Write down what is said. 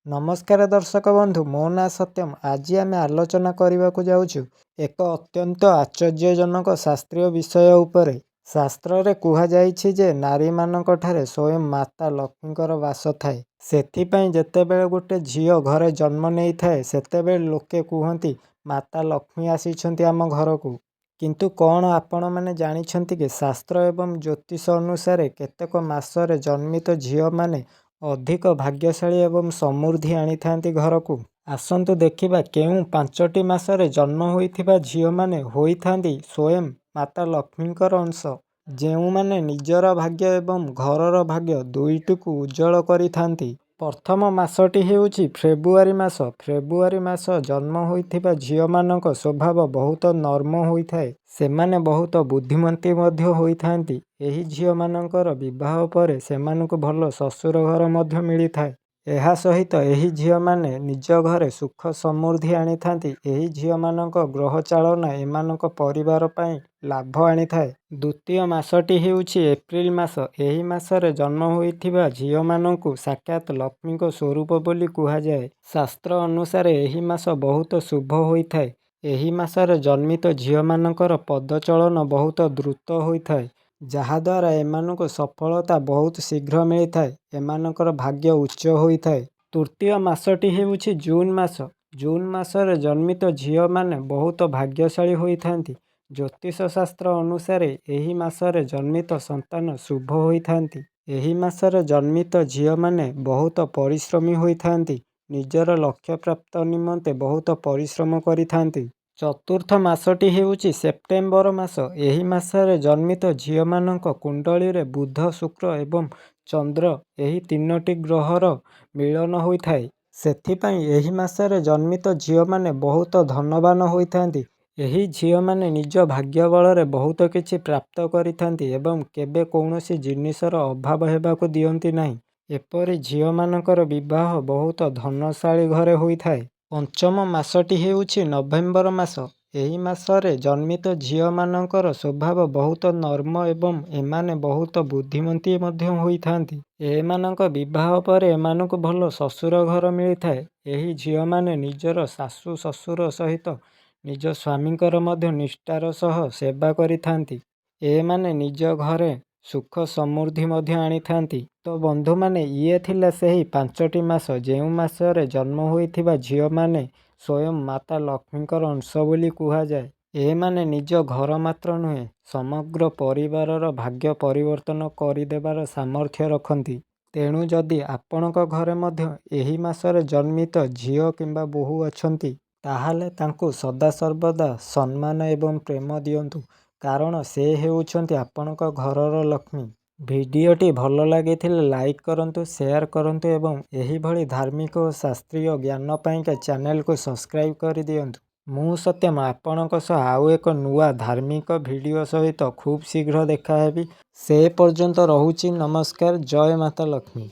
ନମସ୍କାର ଦର୍ଶକ ବନ୍ଧୁ, ମୋ ନାଁ ସତ୍ୟମ। ଆଜି ଆମେ ଆଲୋଚନା କରିବାକୁ ଯାଉଛୁ ଏକ ଅତ୍ୟନ୍ତ ଆଶ୍ଚର୍ଯ୍ୟଜନକ ଶାସ୍ତ୍ରୀୟ ବିଷୟ ଉପରେ। ଶାସ୍ତ୍ରରେ କୁହାଯାଇଛି ଯେ ନାରୀମାନଙ୍କଠାରେ ସ୍ୱୟଂ ମାତା ଲକ୍ଷ୍ମୀଙ୍କର ବାସ ଥାଏ। ସେଥିପାଇଁ ଯେତେବେଳେ ଗୋଟେ ଝିଅ ଘରେ ଜନ୍ମ ନେଇଥାଏ ସେତେବେଳେ ଲୋକେ କୁହନ୍ତି ମାତା ଲକ୍ଷ୍ମୀ ଆସିଛନ୍ତି ଆମ ଘରକୁ। କିନ୍ତୁ କ'ଣ ଆପଣମାନେ ଜାଣିଛନ୍ତି କି ଶାସ୍ତ୍ର ଏବଂ ଜ୍ୟୋତିଷ ଅନୁସାରେ କେତେକ ମାସରେ ଜନ୍ମିତ ଝିଅମାନେ ଅଧିକ ଭାଗ୍ୟଶାଳୀ ଏବଂ ସମୃଦ୍ଧି ଆଣିଥାନ୍ତି ଘରକୁ। ଆସନ୍ତୁ ଦେଖିବା କେଉଁ 5ଟି ମାସରେ ଜନ୍ମ ହୋଇଥିବା ଝିଅମାନେ ହୋଇଥାନ୍ତି ସ୍ୱୟଂ ମାତା ଲକ୍ଷ୍ମୀଙ୍କର ଅଂଶ, ଯେଉଁମାନେ ନିଜର ଭାଗ୍ୟ ଏବଂ ଘରର ଭାଗ୍ୟ ଦୁଇଟିକୁ ଉଜ୍ଜ୍ୱଳ କରିଥାନ୍ତି। ପ୍ରଥମ ମାସଟି ହେଉଛି ଫେବୃଆରୀ ମାସ। ଫେବୃଆରୀ ମାସ ଜନ୍ମ ହୋଇଥିବା ଝିଅମାନଙ୍କ ସ୍ୱଭାବ ବହୁତ ନର୍ମ ହୋଇଥାଏ। ସେମାନେ ବହୁତ ବୁଦ୍ଧିମତୀ ମଧ୍ୟ ହୋଇଥାନ୍ତି। ଏହି ଝିଅମାନଙ୍କର ବିବାହ ପରେ ସେମାନଙ୍କୁ ଭଲ ଶ୍ୱଶୁର ଘର ମଧ୍ୟ ମିଳିଥାଏ। ଏହା ସହିତ ଏହି ଝିଅମାନେ ନିଜ ଘରେ ସୁଖ ସମୃଦ୍ଧି ଆଣିଥାନ୍ତି। ଏହି ଝିଅମାନଙ୍କ ଗ୍ରହ ଚାଳନା ଏମାନଙ୍କ ପରିବାର ପାଇଁ ଲାଭ ଆଣିଥାଏ। ଦ୍ୱିତୀୟ ମାସଟି ହେଉଛି ଏପ୍ରିଲ ମାସ। ଏହି ମାସରେ ଜନ୍ମ ହୋଇଥିବା ଝିଅମାନଙ୍କୁ ସାକ୍ଷାତ ଲକ୍ଷ୍ମୀଙ୍କ ସ୍ୱରୂପ ବୋଲି କୁହାଯାଏ। ଶାସ୍ତ୍ର ଅନୁସାରେ ଏହି ମାସ ବହୁତ ଶୁଭ ହୋଇଥାଏ। ଏହି ମାସରେ ଜନ୍ମିତ ଝିଅମାନଙ୍କର ପଦଚଳନ ବହୁତ ଦ୍ରୁତ ହୋଇଥାଏ, ଯାହାଦ୍ୱାରା ଏମାନଙ୍କୁ ସଫଳତା ବହୁତ ଶୀଘ୍ର ମିଳିଥାଏ। ଏମାନଙ୍କର ଭାଗ୍ୟ ଉଚ୍ଚ ହୋଇଥାଏ। ତୃତୀୟ ମାସଟି ହେଉଛି ଜୁନ ମାସ। ଜୁନ ମାସରେ ଜନ୍ମିତ ଝିଅମାନେ ବହୁତ ଭାଗ୍ୟଶାଳୀ ହୋଇଥାନ୍ତି। ଜ୍ୟୋତିଷ ଶାସ୍ତ୍ର ଅନୁସାରେ ଏହି ମାସରେ ଜନ୍ମିତ ସନ୍ତାନ ଶୁଭ ହୋଇଥାନ୍ତି। ଏହି ମାସରେ ଜନ୍ମିତ ଝିଅମାନେ ବହୁତ ପରିଶ୍ରମୀ ହୋଇଥାନ୍ତି। ନିଜର ଲକ୍ଷ୍ୟ ପ୍ରାପ୍ତ ନିମନ୍ତେ ବହୁତ ପରିଶ୍ରମ କରିଥାନ୍ତି। ଚତୁର୍ଥ ମାସଟି ହେଉଛି ସେପ୍ଟେମ୍ବର ମାସ। ଏହି ମାସରେ ଜନ୍ମିତ ଝିଅମାନଙ୍କ କୁଣ୍ଡଳୀରେ ବୁଧ, ଶୁକ୍ର ଏବଂ ଚନ୍ଦ୍ର ଏହି 3ଟି ଗ୍ରହର ମିଳନ ହୋଇଥାଏ। ସେଥିପାଇଁ ଏହି ମାସରେ ଜନ୍ମିତ ଝିଅମାନେ ବହୁତ ଧନବାନ ହୋଇଥାନ୍ତି। ଏହି ଝିଅମାନେ ନିଜ ଭାଗ୍ୟ ବଳରେ ବହୁତ କିଛି ପ୍ରାପ୍ତ କରିଥାନ୍ତି ଏବଂ କେବେ କୌଣସି ଜିନିଷର ଅଭାବ ହେବାକୁ ଦିଅନ୍ତି ନାହିଁ। ଏପରି ଝିଅମାନଙ୍କର ବିବାହ ବହୁତ ଧନଶାଳୀ ଘରେ ହୋଇଥାଏ। ପଞ୍ଚମ ମାସଟି ହେଉଛି ନଭେମ୍ବର ମାସ। ଏହି ମାସରେ ଜନ୍ମିତ ଝିଅମାନଙ୍କର ସ୍ୱଭାବ ବହୁତ ନର୍ମ ଏବଂ ଏମାନେ ବହୁତ ବୁଦ୍ଧିମତୀ ମଧ୍ୟ ହୋଇଥାନ୍ତି। ଏମାନଙ୍କ ବିବାହ ପରେ ଏମାନଙ୍କୁ ଭଲ ଶ୍ୱଶୁର ଘର ମିଳିଥାଏ। ଏହି ଝିଅମାନେ ନିଜର ଶାଶୁ ଶ୍ୱଶୁର ସହିତ ନିଜ ସ୍ୱାମୀଙ୍କର ମଧ୍ୟ ନିଷ୍ଠାର ସହ ସେବା କରିଥାନ୍ତି। ଏମାନେ ନିଜ ଘରେ ସୁଖ ସମୃଦ୍ଧି ମଧ୍ୟ ଆଣିଥାନ୍ତି। ତ ବନ୍ଧୁମାନେ, ଇଏ ଥିଲା ସେହି 5ଟି ମାସ ଯେଉଁ ମାସରେ ଜନ୍ମ ହୋଇଥିବା ଝିଅମାନେ ସ୍ୱୟଂ ମାତା ଲକ୍ଷ୍ମୀଙ୍କର ଅଂଶ ବୋଲି କୁହାଯାଏ। ଏମାନେ ନିଜ ଘର ମାତ୍ର ନୁହେଁ, ସମଗ୍ର ପରିବାରର ଭାଗ୍ୟ ପରିବର୍ତ୍ତନ କରିଦେବାର ସାମର୍ଥ୍ୟ ରଖନ୍ତି। ତେଣୁ ଯଦି ଆପଣଙ୍କ ଘରେ ମଧ୍ୟ ଏହି ମାସରେ ଜନ୍ମିତ ଝିଅ କିମ୍ବା ବୋହୂ ଅଛନ୍ତି, ତାହେଲେ ତାଙ୍କୁ ସଦାସର୍ବଦା ସମ୍ମାନ ଏବଂ ପ୍ରେମ ଦିଅନ୍ତୁ, କାରଣ ସେ ହେଉଛନ୍ତି ଆପଣଙ୍କ ଘରର ଲକ୍ଷ୍ମୀ। ଭିଡ଼ିଓଟି ଭଲ ଲାଗିଥିଲେ ଲାଇକ୍ କରନ୍ତୁ, ସେୟାର କରନ୍ତୁ ଏବଂ ଏହିଭଳି ଧାର୍ମିକ ଓ ଶାସ୍ତ୍ରୀୟ ଜ୍ଞାନ ପାଇଁକା ଚ୍ୟାନେଲକୁ ସବସ୍କ୍ରାଇବ୍ କରିଦିଅନ୍ତୁ। ମୁଁ ସତ୍ୟମ ଆପଣଙ୍କ ସହ ଆଉ ଏକ ନୂଆ ଧାର୍ମିକ ଭିଡ଼ିଓ ସହିତ ଖୁବ୍ ଶୀଘ୍ର ଦେଖାହେବି। ସେ ପର୍ଯ୍ୟନ୍ତ ରହୁଛି ନମସ୍କାର। ଜୟ ମାତା ଲକ୍ଷ୍ମୀ।